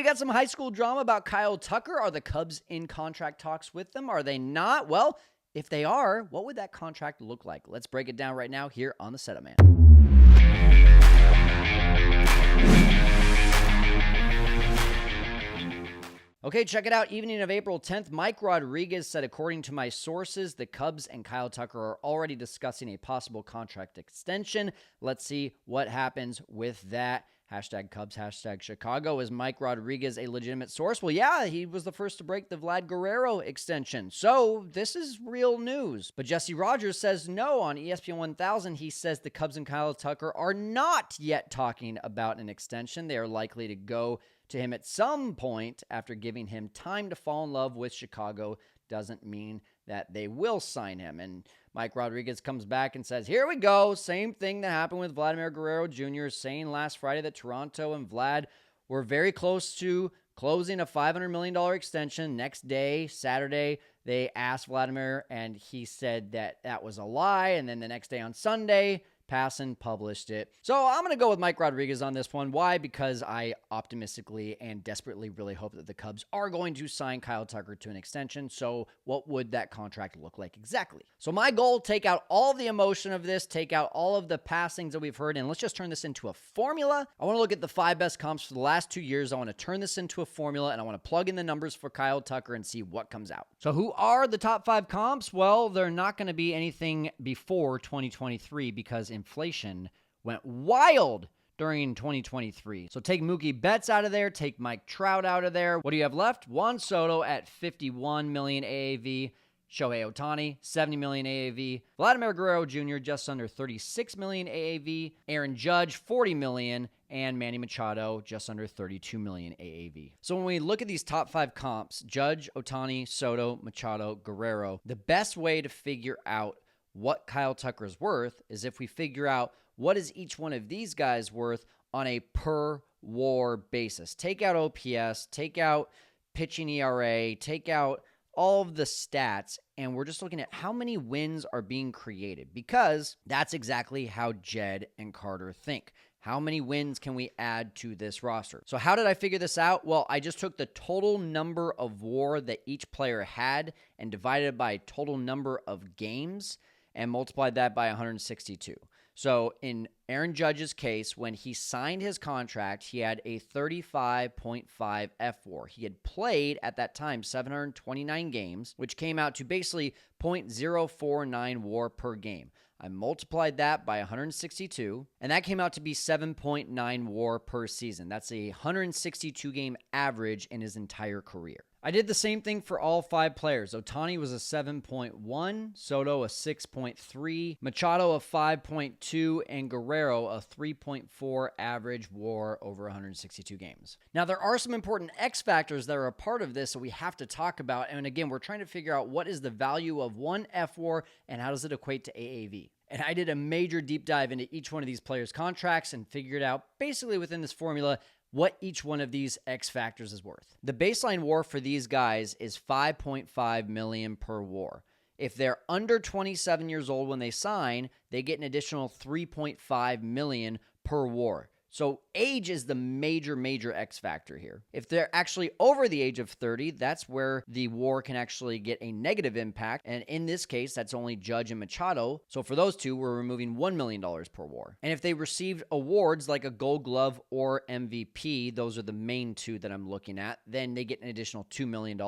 we got some high school drama about Kyle Tucker. Are the Cubs in contract talks with them? Are they not? Well, if they are, what would that contract look like? Let's break it down right now here on the Setup Man. Okay, check it out. Evening of April 10th, Mike Rodriguez said, according to my sources, the Cubs and Kyle Tucker are already discussing a possible contract extension. Let's see what happens with that. Hashtag Cubs, hashtag Chicago. Is Mike Rodriguez a legitimate source? Well, yeah, he was the first to break the Vlad Guerrero extension. So this is real news. But Jesse Rogers says no on ESPN 1000. He says the Cubs and Kyle Tucker are not yet talking about an extension. They are likely to go to him at some point after giving him time to fall in love with Chicago. Doesn't mean that they will sign him. And Mike Rodriguez comes back and says, here we go. Same thing that happened with Vladimir Guerrero Jr., saying last Friday that Toronto and Vlad were very close to closing a $500 million extension. Next day, Saturday, they asked Vladimir, and he said that that was a lie. And then the next day on Sunday, Passan published it. So I'm going to go with Mike Rodriguez on this one. Why? Because I optimistically and desperately really hope that the Cubs are going to sign Kyle Tucker to an extension. So what would that contract look like exactly? So my goal, take out all the emotion of this, take out all of the past things that we've heard, and let's just turn this into a formula. I want to look at the 5 best comps for the last 2 years. I want to turn this into a formula, and I want to plug in the numbers for Kyle Tucker and see what comes out. So who are the top 5 comps? Well, they're not going to be anything before 2023 because inflation went wild during 2023. So take Mookie Betts out of there, take Mike Trout out of there. What do you have left? Juan Soto at 51 million AAV, Shohei Ohtani, 70 million AAV, Vladimir Guerrero Jr., just under 36 million AAV, Aaron Judge, 40 million, and Manny Machado, just under 32 million AAV. So when we look at these top 5 comps, Judge, Ohtani, Soto, Machado, Guerrero, the best way to figure out what Kyle Tucker is worth is if we figure out what is each one of these guys worth on a per WAR basis. Take out OPS, take out pitching ERA, take out all of the stats, and we're just looking at how many wins are being created, because that's exactly how Jed and Carter think. How many wins can we add to this roster? So how did I figure this out? Well, I just took the total number of WAR that each player had and divided it by total number of games and multiplied that by 162. So in Aaron Judge's case, when he signed his contract, he had a 35.5 F-WAR. He had played at that time 729 games, which came out to basically 0.049 WAR per game. I multiplied that by 162, and that came out to be 7.9 WAR per season. That's a 162 game average in his entire career. I did the same thing for all 5 players. Ohtani was a 7.1, Soto a 6.3, Machado a 5.2, and Guerrero a 3.4 average WAR over 162 games. Now, there are some important X factors that are a part of this that we have to talk about. And again, we're trying to figure out what is the value of one F-WAR and how does it equate to AAV. And I did a major deep dive into each one of these players' contracts and figured out basically within this formula what each one of these X factors is worth. The baseline WAR for these guys is 5.5 million per WAR. If they're under 27 years old when they sign, they get an additional 3.5 million per WAR. So age is the major X factor here. If they're actually over the age of 30, that's where the WAR can actually get a negative impact. And in this case, that's only Judge and Machado. So for those two, we're removing $1 million per WAR. And if they received awards like a Gold Glove or MVP, those are the main two that I'm looking at, then they get an additional $2 million.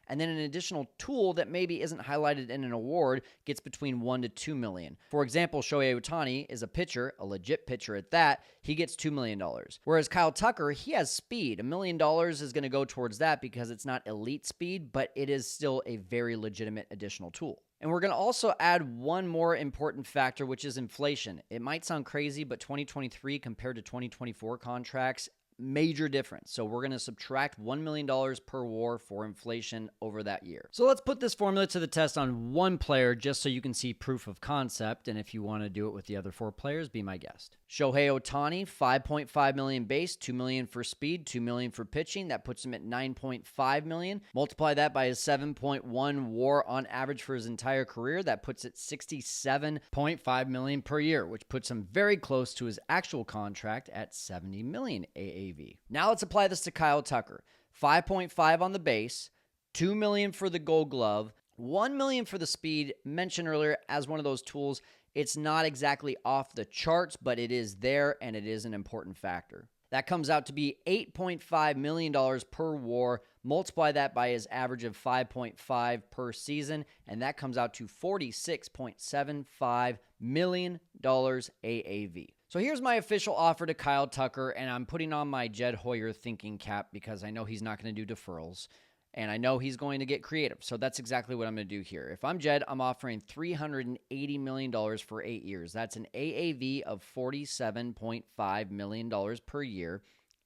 And then an additional tool that maybe isn't highlighted in an award gets between $1 to $2 million. For example, Shohei Ohtani is a pitcher, a legit pitcher at that. He gets $2 million. Whereas Kyle Tucker, he has speed. $1 million is going to go towards that because it's not elite speed, but it is still a very legitimate additional tool. And we're going to also add one more important factor, which is inflation. It might sound crazy, but 2023 compared to 2024 contracts, major difference. So we're going to subtract $1 million per WAR for inflation over that year. So let's put this formula to the test on one player just so you can see proof of concept. And if you want to do it with the other 4 players, be my guest. Shohei Ohtani, 5.5 million base, 2 million for speed, 2 million for pitching. That puts him at 9.5 million. Multiply that by his 7.1 WAR on average for his entire career. That puts it 67.5 million per year, which puts him very close to his actual contract at 70 million AAV. AAV. Now let's apply this to Kyle Tucker. 5.5 on the base, $2 million for the Gold Glove, $1 million for the speed. Mentioned earlier as one of those tools. It's not exactly off the charts, but it is there and it is an important factor. That comes out to be $8.5 million per WAR. Multiply that by his average of 5.5 per season, and that comes out to $46.75 million AAV. So here's my official offer to Kyle Tucker, and I'm putting on my Jed Hoyer thinking cap because I know he's not going to do deferrals, and I know he's going to get creative. So that's exactly what I'm going to do here. If I'm Jed, I'm offering $380 million for 8 years. That's an AAV of $47.5 million per year,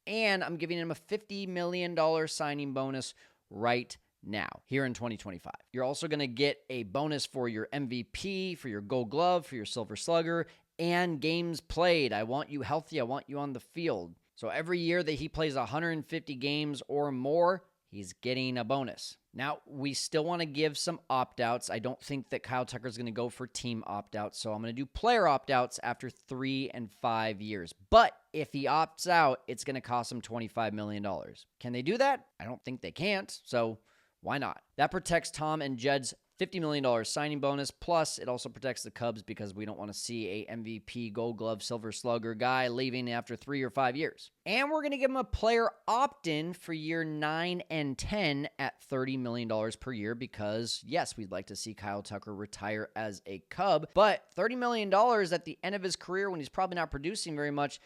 and I'm giving him a $50 million signing bonus right now, here in 2025. You're also going to get a bonus for your MVP, for your Gold Glove, for your Silver Slugger, and games played. I want you healthy. I want you on the field. So every year that he plays 150 games or more, he's getting a bonus. Now, we still want to give some opt-outs. I don't think that Kyle Tucker is going to go for team opt-outs, so I'm going to do player opt-outs after 3 and 5 years. But if he opts out, it's going to cost him $25 million. Can they do that? I don't think they can't, so why not? That protects Tom and Jed's $50 million signing bonus, plus it also protects the Cubs because we don't want to see a MVP, Gold Glove, Silver Slugger guy leaving after 3 or 5 years. And we're going to give him a player opt-in for year 9 and 10 at $30 million per year because, yes, we'd like to see Kyle Tucker retire as a Cub, but $30 million at the end of his career when he's probably not producing very much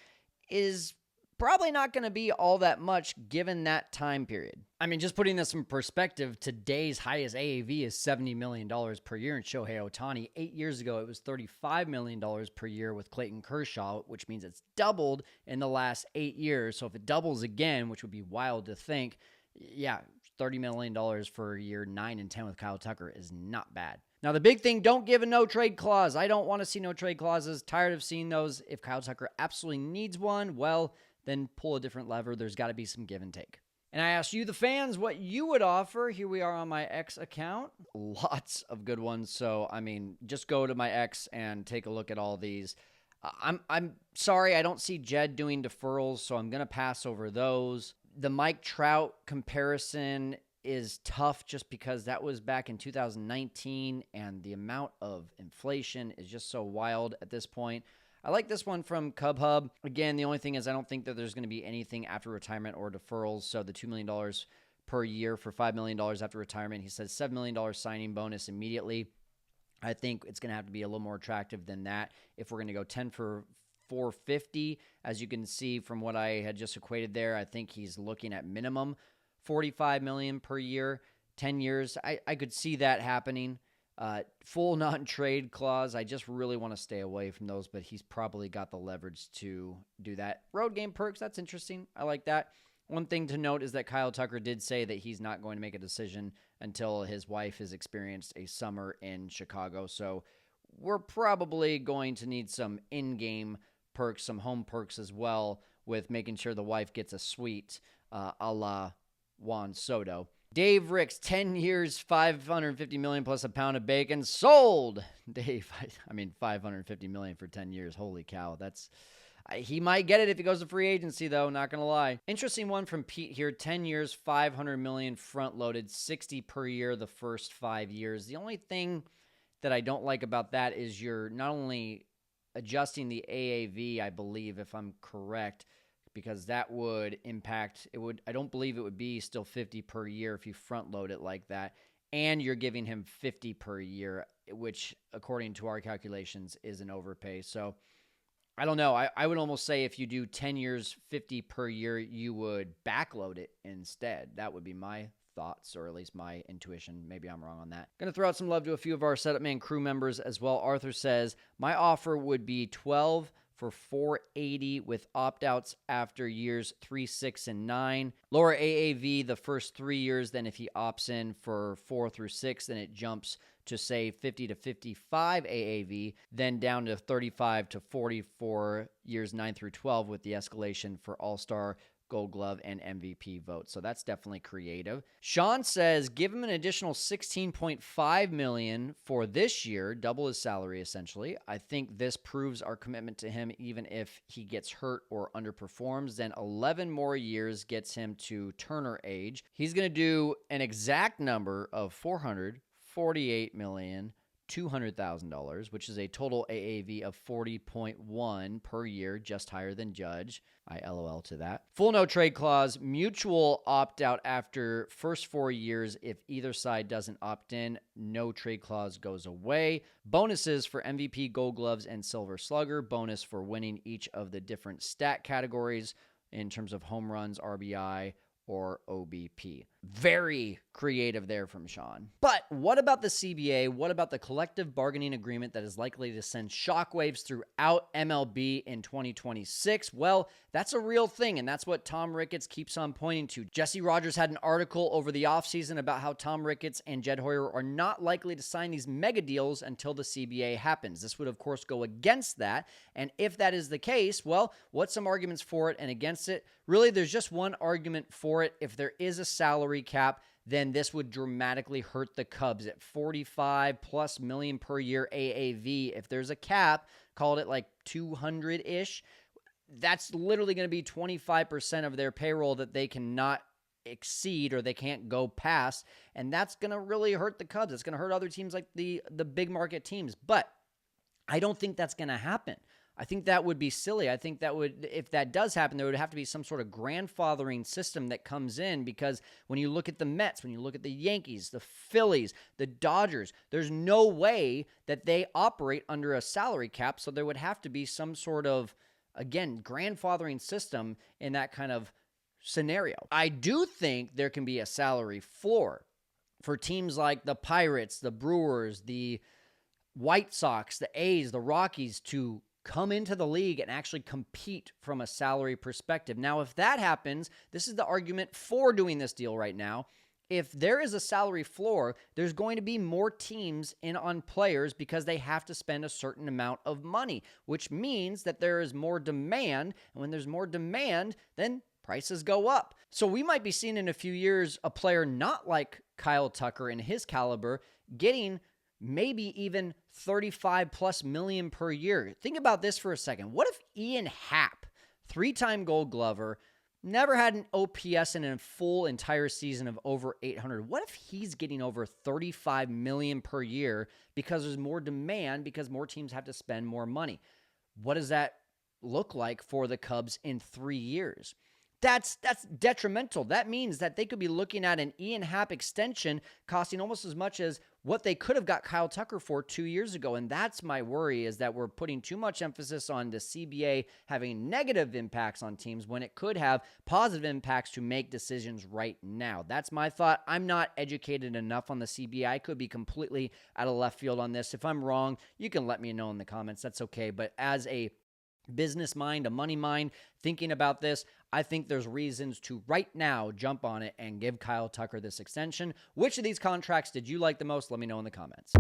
is probably not going to be all that much given that time period. I mean, just putting this in perspective, today's highest AAV is $70 million per year in Shohei Ohtani. 8 years ago, it was $35 million per year with Clayton Kershaw, which means it's doubled in the last 8 years. So if it doubles again, which would be wild to think, yeah, $30 million for year 9 and 10 with Kyle Tucker is not bad. Now, the big thing, don't give a no-trade clause. I don't want to see no-trade clauses. Tired of seeing those. If Kyle Tucker absolutely needs one, well, then pull a different lever. There's got to be some give and take. And I asked you, the fans, what you would offer. Here we are on my X account. Lots of good ones. So, I mean, just go to my X and take a look at all these. I'm sorry, I don't see Jed doing deferrals, so I'm going to pass over those. The Mike Trout comparison is tough just because that was back in 2019, and the amount of inflation is just so wild at this point. I like this one from Cub Hub. Again, the only thing is I don't think that there's going to be anything after retirement or deferrals. So the $2 million per year for $5 million after retirement. He says $7 million signing bonus immediately. I think it's going to have to be a little more attractive than that if we're going to go 10 for $450. As you can see from what I had just equated there, I think he's looking at minimum $45 million per year, 10 years. I could see that happening. Full non-trade clause. I just really want to stay away from those, but he's probably got the leverage to do that. Road game perks, that's interesting. I like that. One thing to note is that Kyle Tucker did say that he's not going to make a decision until his wife has experienced a summer in Chicago. So we're probably going to need some in-game perks, some home perks as well, with making sure the wife gets a suite a la Juan Soto. Dave Ricks, 10 years, $550 million plus a pound of bacon. Sold! Dave, I mean, $550 million for 10 years. Holy cow. He might get it if he goes to free agency, though, not going to lie. Interesting one from Pete here. 10 years, $500 million front-loaded, $60 per year the first 5 years. The only thing that I don't like about that is you're not only adjusting the AAV, I believe, if I'm correct, because that would impact, I don't believe it would be still 50 per year if you front load it like that. And you're giving him 50 per year, which according to our calculations is an overpay. So I don't know. I would almost say if you do 10 years, 50 per year, you would backload it instead. That would be my thoughts, or at least my intuition. Maybe I'm wrong on that. Going to throw out some love to a few of our Setup Man crew members as well. Arthur says, my offer would be 12 for $480 with opt-outs after years 3, 6, and 9. Lower AAV the first 3 years. Then if he opts in for 4 through 6, then it jumps to say 50 to 55 AAV, then down to 35 to 40 for years 9 through 12 with the escalation for All-Star Gold Glove and MVP votes. So that's definitely creative. Sean says, give him an additional $16.5 million for this year, double his salary essentially. I think this proves our commitment to him even if he gets hurt or underperforms. Then 11 more years gets him to Turner age. He's going to do an exact number of $448,200,000, which is a total AAV of 40.1 per year, just higher than Judge. I LOL to that. Full no trade clause, mutual opt out after first 4 years. If either side doesn't opt in, no trade clause goes away. Bonuses for MVP, Gold Gloves, and Silver Slugger. Bonus for winning each of the different stat categories in terms of home runs, RBI, or OBP. Very creative there from Sean. But what about the CBA? What about the collective bargaining agreement that is likely to send shockwaves throughout MLB in 2026? Well, that's a real thing, and that's what Tom Ricketts keeps on pointing to. Jesse Rogers had an article over the offseason about how Tom Ricketts and Jed Hoyer are not likely to sign these mega deals until the CBA happens. This would, of course, go against that, and if that is the case, well, what's some arguments for it and against it? Really, there's just one argument for it. If there is a salary cap, then this would dramatically hurt the Cubs at 45 plus million per year AAV. If there's a cap, call it like 200-ish, that's literally going to be 25% of their payroll that they cannot exceed or they can't go past, and that's going to really hurt the Cubs. It's going to hurt other teams like the big market teams, but I don't think that's going to happen. I think that would be silly. I think that would, if that does happen, there would have to be some sort of grandfathering system that comes in, because when you look at the Mets, when you look at the Yankees, the Phillies, the Dodgers, there's no way that they operate under a salary cap. So there would have to be some sort of, again, grandfathering system in that kind of scenario. I do think there can be a salary floor for teams like the Pirates, the Brewers, the White Sox, the A's, the Rockies to come into the league and actually compete from a salary perspective. Now, if that happens, this is the argument for doing this deal right now. If there is a salary floor, there's going to be more teams in on players because they have to spend a certain amount of money, which means that there is more demand. And when there's more demand, then prices go up. So we might be seeing in a few years a player not like Kyle Tucker and his caliber getting maybe even 35 plus million per year. Think about this for a second. What if Ian Happ, 3-time Gold Glover, never had an OPS in a full entire season of over 800? What if he's getting over 35 million per year because there's more demand, because more teams have to spend more money? What does that look like for the Cubs in 3 years? That's detrimental. That means that they could be looking at an Ian Happ extension costing almost as much as what they could have got Kyle Tucker for 2 years ago. And that's my worry, is that we're putting too much emphasis on the CBA having negative impacts on teams when it could have positive impacts to make decisions right now. That's my thought. I'm not educated enough on the CBA. I could be completely out of left field on this. If I'm wrong, you can let me know in the comments. That's okay. But as a business mind, a money mind, thinking about this, I think there's reasons to right now jump on it and give Kyle Tucker this extension. Which of these contracts did you like the most? Let me know in the comments.